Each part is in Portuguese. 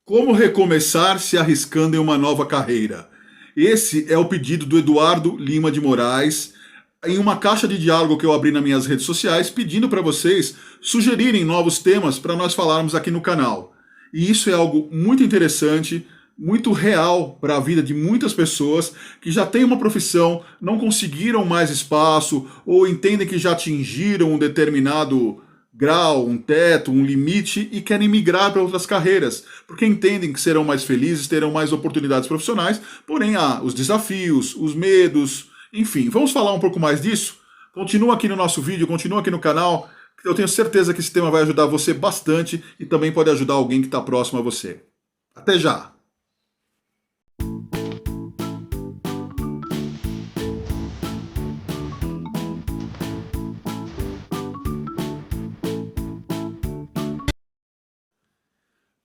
Como recomeçar se arriscando em uma nova carreira? Esse é o pedido do Eduardo Lima de Moraes, em uma caixa de diálogo que eu abri nas minhas redes sociais, pedindo para vocês sugerirem novos temas para nós falarmos aqui no canal. E isso é algo muito interessante, muito real para a vida de muitas pessoas que já têm uma profissão, não conseguiram mais espaço ou entendem que já atingiram um determinado grau, um teto, um limite e querem migrar para outras carreiras, porque entendem que serão mais felizes, terão mais oportunidades profissionais, porém há os desafios, os medos, enfim. Vamos falar um pouco mais disso? Continua aqui no nosso vídeo, continua aqui no canal, eu tenho certeza que esse tema vai ajudar você bastante e também pode ajudar alguém que está próximo a você. Até já!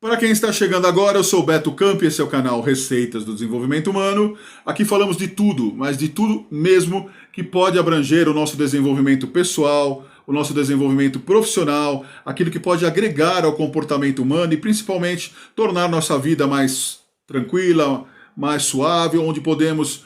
Para quem está chegando agora, eu sou o Beto Camp, esse é o canal Receitas do Desenvolvimento Humano. Aqui falamos de tudo, mas de tudo mesmo que pode abranger o nosso desenvolvimento pessoal, o nosso desenvolvimento profissional, aquilo que pode agregar ao comportamento humano e principalmente tornar nossa vida mais tranquila, mais suave, onde podemos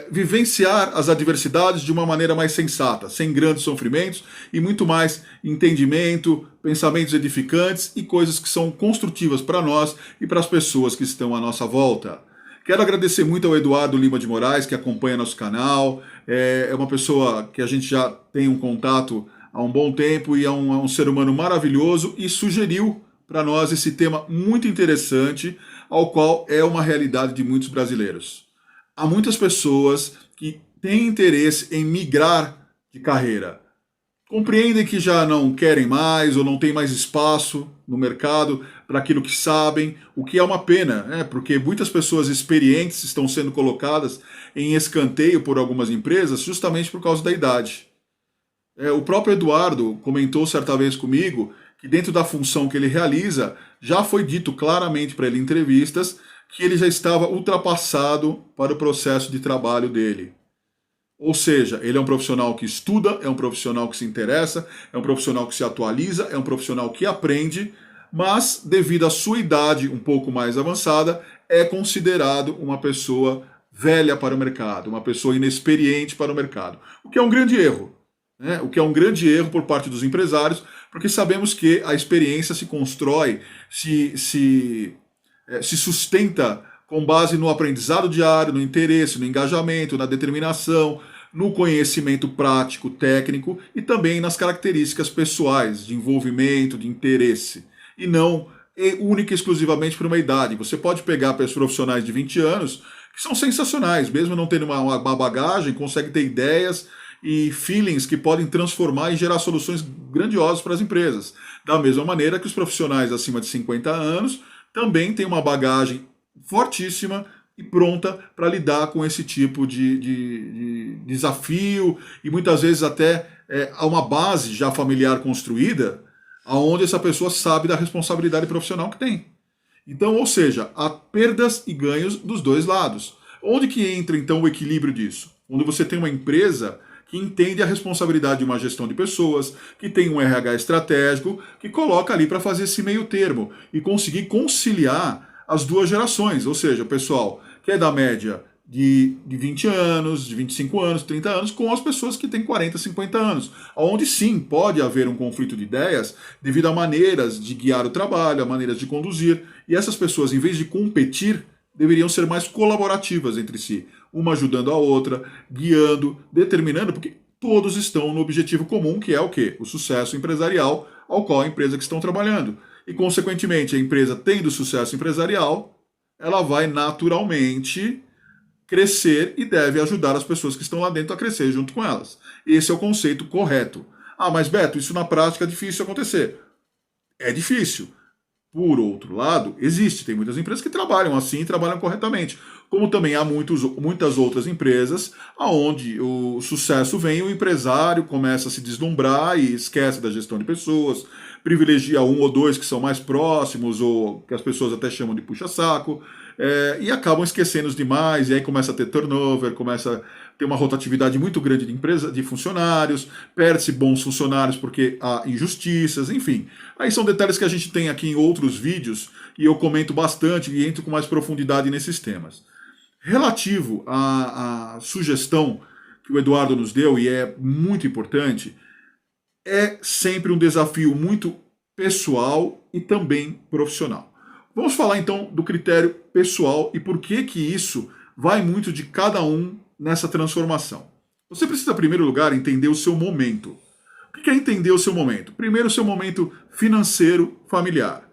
vivenciar as adversidades de uma maneira mais sensata, sem grandes sofrimentos e muito mais entendimento, pensamentos edificantes e coisas que são construtivas para nós e para as pessoas que estão à nossa volta. Quero agradecer muito ao Eduardo Lima de Moraes, que acompanha nosso canal, é uma pessoa que a gente já tem um contato há um bom tempo e é um ser humano maravilhoso e sugeriu para nós esse tema muito interessante, ao qual é uma realidade de muitos brasileiros. Há muitas pessoas que têm interesse em migrar de carreira. Compreendem que já não querem mais ou não tem mais espaço no mercado para aquilo que sabem, o que é uma pena, né? Porque muitas pessoas experientes estão sendo colocadas em escanteio por algumas empresas justamente por causa da idade. O próprio Eduardo comentou certa vez comigo que dentro da função que ele realiza, já foi dito claramente para ele em entrevistas que ele já estava ultrapassado para o processo de trabalho dele. Ou seja, ele é um profissional que estuda, é um profissional que se interessa, é um profissional que se atualiza, é um profissional que aprende, mas devido à sua idade um pouco mais avançada, é considerado uma pessoa velha para o mercado, uma pessoa inexperiente para o mercado. O que é um grande erro. O que é um grande erro por parte dos empresários, porque sabemos que a experiência se constrói, se sustenta com base no aprendizado diário, no interesse, no engajamento, na determinação, no conhecimento prático, técnico e também nas características pessoais, de envolvimento, de interesse. E não única e exclusivamente por uma idade. Você pode pegar profissionais de 20 anos que são sensacionais, mesmo não tendo uma bagagem, conseguem ter ideias e feelings que podem transformar e gerar soluções grandiosas para as empresas. Da mesma maneira que os profissionais acima de 50 anos também têm uma bagagem fortíssima e pronta para lidar com esse tipo de desafio e muitas vezes até há uma base já familiar construída onde essa pessoa sabe da responsabilidade profissional que tem. Então, ou seja, há perdas e ganhos dos dois lados. Onde que entra então o equilíbrio disso? Onde você tem uma empresa que entende a responsabilidade de uma gestão de pessoas, que tem um RH estratégico, que coloca ali para fazer esse meio termo e conseguir conciliar as duas gerações, ou seja, o pessoal que é da média de 20 anos, de 25 anos, 30 anos, com as pessoas que têm 40, 50 anos, onde sim pode haver um conflito de ideias devido a maneiras de guiar o trabalho, a maneiras de conduzir, e essas pessoas, em vez de competir, deveriam ser mais colaborativas entre si, uma ajudando a outra, guiando, determinando, porque todos estão no objetivo comum, que é o quê? O sucesso empresarial ao qual a empresa que estão trabalhando. E, consequentemente, a empresa tendo sucesso empresarial, ela vai naturalmente crescer e deve ajudar as pessoas que estão lá dentro a crescer junto com elas. Esse é o conceito correto. Ah, mas Beto, isso na prática é difícil acontecer. É difícil. Por outro lado, existe, tem muitas empresas que trabalham assim e trabalham corretamente. Como também há muitas outras empresas onde o sucesso vem, o empresário começa a se deslumbrar e esquece da gestão de pessoas, privilegia um ou dois que são mais próximos, ou que as pessoas até chamam de puxa-saco, e acabam esquecendo os demais, e aí começa a ter turnover, começa a ter uma rotatividade muito grande de empresa, de funcionários, perde-se bons funcionários porque há injustiças, enfim. Aí são detalhes que a gente tem aqui em outros vídeos, e eu comento bastante e entro com mais profundidade nesses temas. Relativo à sugestão que o Eduardo nos deu, e é muito importante, é sempre um desafio muito pessoal e também profissional. Vamos falar então do critério pessoal e por que que isso vai muito de cada um nessa transformação. Você precisa, em primeiro lugar, entender o seu momento. O que é entender o seu momento? Primeiro, o seu momento financeiro, familiar.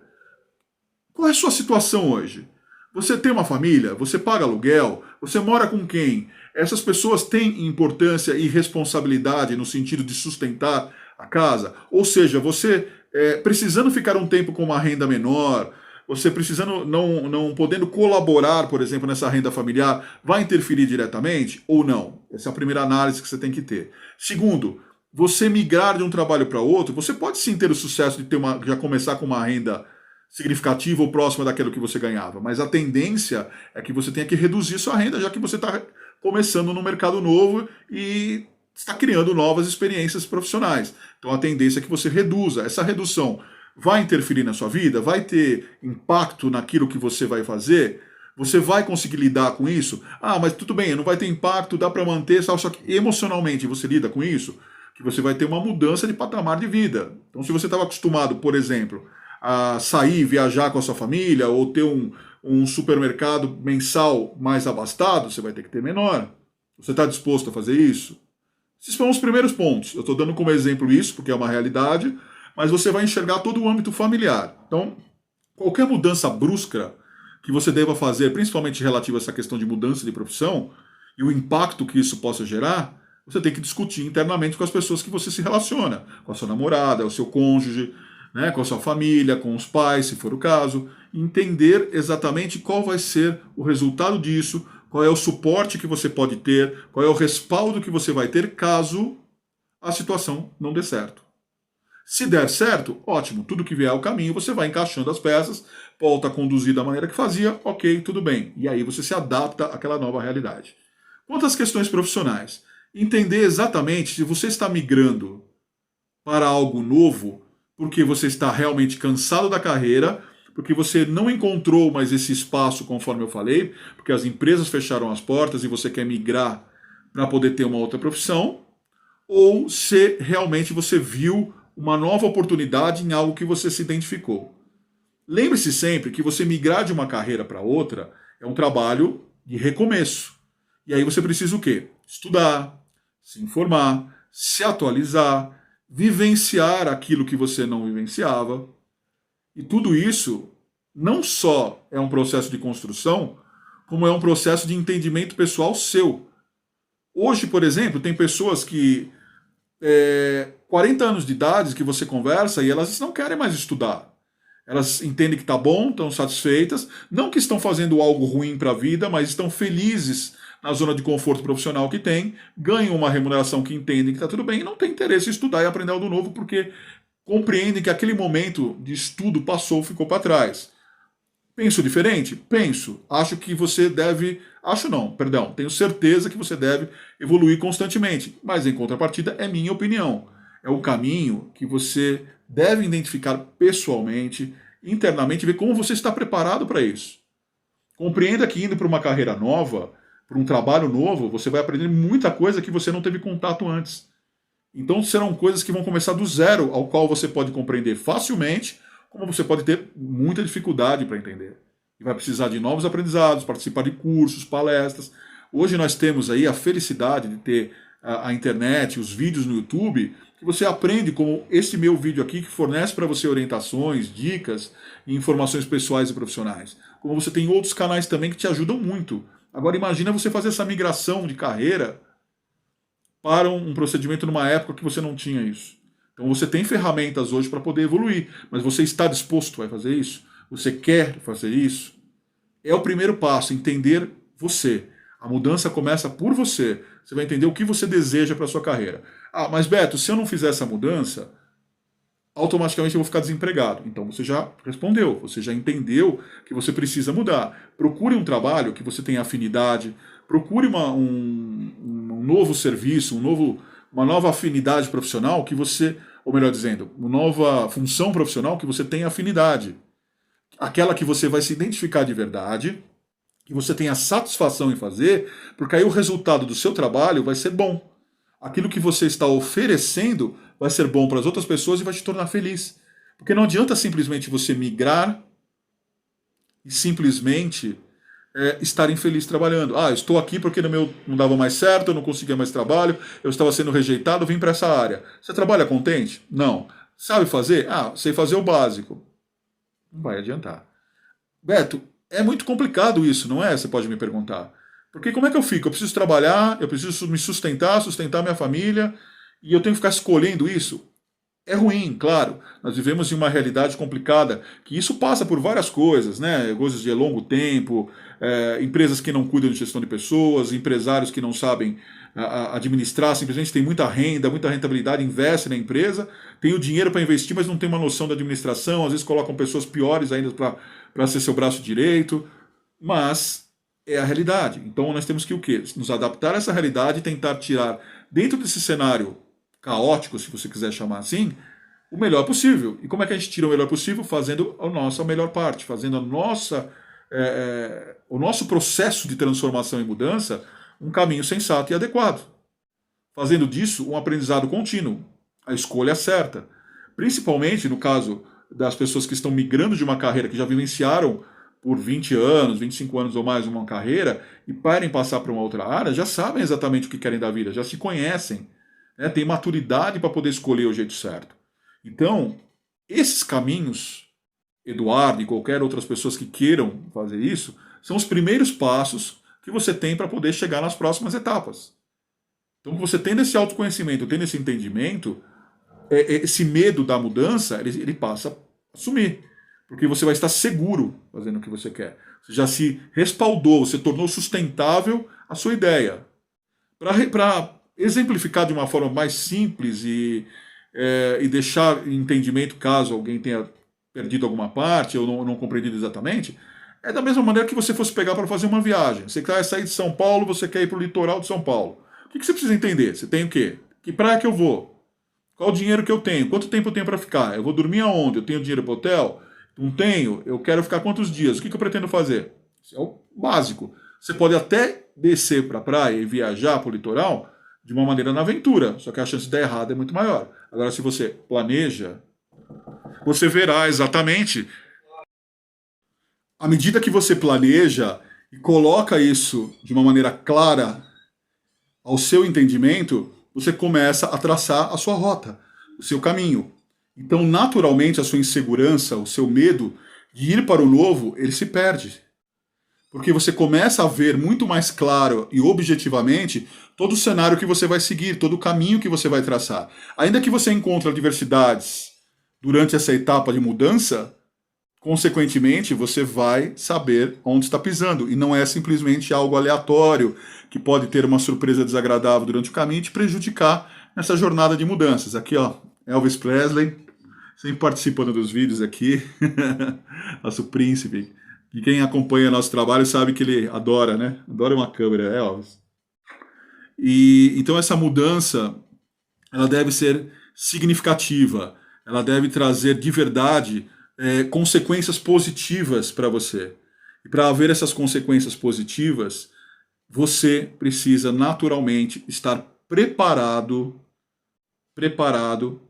Qual é a sua situação hoje? Você tem uma família? Você paga aluguel? Você mora com quem? Essas pessoas têm importância e responsabilidade no sentido de sustentar a casa? Ou seja, você precisando ficar um tempo com uma renda menor, você precisando não podendo colaborar, por exemplo, nessa renda familiar, vai interferir diretamente ou não? Essa é a primeira análise que você tem que ter. Segundo, você migrar de um trabalho para outro, você pode sim ter o sucesso de já começar com uma renda significativa ou próxima daquilo que você ganhava, mas a tendência é que você tenha que reduzir sua renda, já que você está começando no mercado novo e está criando novas experiências profissionais. Então a tendência é que você reduza. Essa redução vai interferir na sua vida? Vai ter impacto naquilo que você vai fazer? Você vai conseguir lidar com isso? Ah, mas tudo bem, não vai ter impacto, dá para manter, só que emocionalmente você lida com isso? Que você vai ter uma mudança de patamar de vida. Então se você estava acostumado, por exemplo, a sair, viajar com a sua família, ou ter um supermercado mensal mais abastado, você vai ter que ter menor. Você está disposto a fazer isso? Esses são os primeiros pontos. Eu estou dando como exemplo isso, porque é uma realidade, mas você vai enxergar todo o âmbito familiar. Então, qualquer mudança brusca que você deva fazer, principalmente relativa a essa questão de mudança de profissão, e o impacto que isso possa gerar, você tem que discutir internamente com as pessoas que você se relaciona, com a sua namorada, o seu cônjuge, né, com a sua família, com os pais, se for o caso, entender exatamente qual vai ser o resultado disso, qual é o suporte que você pode ter, qual é o respaldo que você vai ter caso a situação não dê certo. Se der certo, ótimo, tudo que vier ao caminho, você vai encaixando as peças, volta a conduzir da maneira que fazia, ok, tudo bem. E aí você se adapta àquela nova realidade. Quanto às questões profissionais, entender exatamente se você está migrando para algo novo, porque você está realmente cansado da carreira, porque você não encontrou mais esse espaço, conforme eu falei, porque as empresas fecharam as portas e você quer migrar para poder ter uma outra profissão, ou se realmente você viu uma nova oportunidade em algo que você se identificou. Lembre-se sempre que você migrar de uma carreira para outra é um trabalho de recomeço. E aí você precisa o quê? Estudar, se informar, se atualizar, vivenciar aquilo que você não vivenciava. E tudo isso não só é um processo de construção, como é um processo de entendimento pessoal seu. Hoje, por exemplo, tem pessoas que 40 anos de idade que você conversa e elas não querem mais estudar. Elas entendem que está bom, estão satisfeitas, não que estão fazendo algo ruim para a vida, mas estão felizes na zona de conforto profissional que tem, ganham uma remuneração que entendem que está tudo bem e não tem interesse em estudar e aprender algo novo porque compreendem que aquele momento de estudo passou, ficou para trás. Penso diferente? Penso. Acho que você deve... Acho não, perdão. Tenho certeza que você deve evoluir constantemente. Mas, em contrapartida, é minha opinião. É o caminho que você deve identificar pessoalmente, internamente, e ver como você está preparado para isso. Compreenda que indo para uma carreira nova, para um trabalho novo, você vai aprender muita coisa que você não teve contato antes. Então, serão coisas que vão começar do zero, ao qual você pode compreender facilmente, como você pode ter muita dificuldade para entender. E vai precisar de novos aprendizados, participar de cursos, palestras. Hoje nós temos aí a felicidade de ter a internet, os vídeos no YouTube, que você aprende, como esse meu vídeo aqui, que fornece para você orientações, dicas e informações pessoais e profissionais. Como você tem outros canais também que te ajudam muito. Agora imagina você fazer essa migração de carreira para um procedimento numa época que você não tinha isso. Então você tem ferramentas hoje para poder evoluir, mas você está disposto a fazer isso? Você quer fazer isso? É o primeiro passo, entender você. A mudança começa por você. Você vai entender o que você deseja para a sua carreira. Ah, mas Beto, se eu não fizer essa mudança, automaticamente eu vou ficar desempregado. Então você já respondeu, você já entendeu que você precisa mudar. Procure um trabalho que você tenha afinidade, procure um novo serviço, uma nova afinidade profissional que você, ou melhor dizendo, uma nova função profissional que você tenha afinidade. Aquela que você vai se identificar de verdade, que você tenha satisfação em fazer, porque aí o resultado do seu trabalho vai ser bom. Aquilo que você está oferecendo vai ser bom para as outras pessoas e vai te tornar feliz. Porque não adianta simplesmente você migrar e simplesmente estar infeliz trabalhando. Ah, estou aqui porque no meu não dava mais certo, eu não conseguia mais trabalho, eu estava sendo rejeitado, vim para essa área. Você trabalha contente? Não. Sabe fazer? Ah, sei fazer o básico. Não vai adiantar. Beto, é muito complicado isso, não é? Você pode me perguntar. Porque como é que eu fico? Eu preciso trabalhar, eu preciso me sustentar minha família, e eu tenho que ficar escolhendo isso? É ruim, claro. Nós vivemos em uma realidade complicada, que isso passa por várias coisas, né? Coisas de longo tempo, empresas que não cuidam de gestão de pessoas, empresários que não sabem administrar, simplesmente tem muita renda, muita rentabilidade, investe na empresa, tem o dinheiro para investir, mas não tem uma noção da administração, às vezes colocam pessoas piores ainda para ser seu braço direito, mas é a realidade. Então nós temos que o quê? Nos adaptar a essa realidade e tentar tirar, dentro desse cenário caótico, se você quiser chamar assim, o melhor possível. E como é que a gente tira o melhor possível? Fazendo a nossa melhor parte, fazendo o nosso processo de transformação e mudança um caminho sensato e adequado. Fazendo disso um aprendizado contínuo, a escolha certa. Principalmente no caso das pessoas que estão migrando de uma carreira, que já vivenciaram por 20 anos, 25 anos ou mais uma carreira, e parem passar para uma outra área, já sabem exatamente o que querem da vida, já se conhecem, né, tem maturidade para poder escolher o jeito certo. Então, esses caminhos, Eduardo e qualquer outras pessoas que queiram fazer isso, são os primeiros passos que você tem para poder chegar nas próximas etapas. Então, você tendo esse autoconhecimento, tendo esse entendimento, esse medo da mudança, ele passa a sumir. Porque você vai estar seguro fazendo o que você quer. Você já se respaldou, você tornou sustentável a sua ideia. Para exemplificar de uma forma mais simples e deixar em entendimento caso alguém tenha perdido alguma parte ou não compreendido exatamente, é da mesma maneira que você fosse pegar para fazer uma viagem. Você quer sair de São Paulo, você quer ir para o litoral de São Paulo. O que você precisa entender? Você tem o quê? Que praia que eu vou? Qual o dinheiro que eu tenho? Quanto tempo eu tenho para ficar? Eu vou dormir aonde? Eu tenho dinheiro para hotel? Não tenho? Eu quero ficar quantos dias? O que eu pretendo fazer? Isso é o básico. Você pode até descer para a praia e viajar para o litoral de uma maneira na aventura, só que a chance de dar errado é muito maior. Agora, se você planeja, você verá exatamente. À medida que você planeja e coloca isso de uma maneira clara ao seu entendimento, você começa a traçar a sua rota, o seu caminho. Então, naturalmente, a sua insegurança, o seu medo de ir para o novo, ele se perde. Porque você começa a ver muito mais claro e objetivamente todo o cenário que você vai seguir, todo o caminho que você vai traçar. Ainda que você encontre adversidades durante essa etapa de mudança, consequentemente, você vai saber onde está pisando. E não é simplesmente algo aleatório, que pode ter uma surpresa desagradável durante o caminho e te prejudicar nessa jornada de mudanças. Aqui, ó, Elvis Presley, sempre participando dos vídeos aqui, nosso príncipe. E quem acompanha nosso trabalho sabe que ele adora, né? Adora uma câmera, Elvis. E então essa mudança, ela deve ser significativa, ela deve trazer de verdade consequências positivas para você. E para haver essas consequências positivas, você precisa naturalmente estar preparado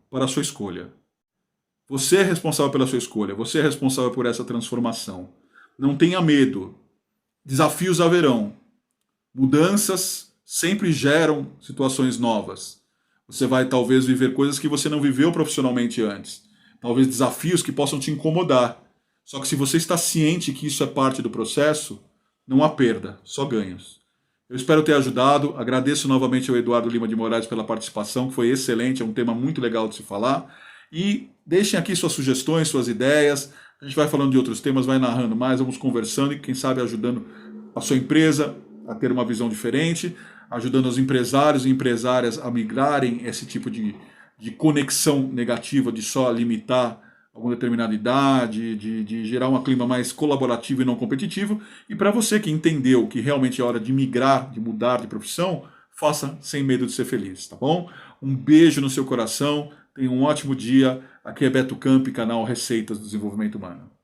para a sua escolha. Você é responsável pela sua escolha, você é responsável por essa transformação. Não tenha medo. Desafios haverão. Mudanças sempre geram situações novas. Você vai talvez viver coisas que você não viveu profissionalmente antes. Talvez desafios que possam te incomodar. Só que se você está ciente que isso é parte do processo, não há perda, só ganhos. Eu espero ter ajudado. Agradeço novamente ao Eduardo Lima de Moraes pela participação, que foi excelente, é um tema muito legal de se falar. E deixem aqui suas sugestões, suas ideias. A gente vai falando de outros temas, vai narrando mais, vamos conversando e quem sabe ajudando a sua empresa a ter uma visão diferente, ajudando os empresários e empresárias a migrarem esse tipo de de conexão negativa, de só limitar alguma determinada idade, de gerar um clima mais colaborativo e não competitivo. E para você que entendeu que realmente é hora de migrar, de mudar de profissão, faça sem medo de ser feliz, tá bom? Um beijo no seu coração, tenha um ótimo dia. Aqui é Beto Campi, canal Receitas do Desenvolvimento Humano.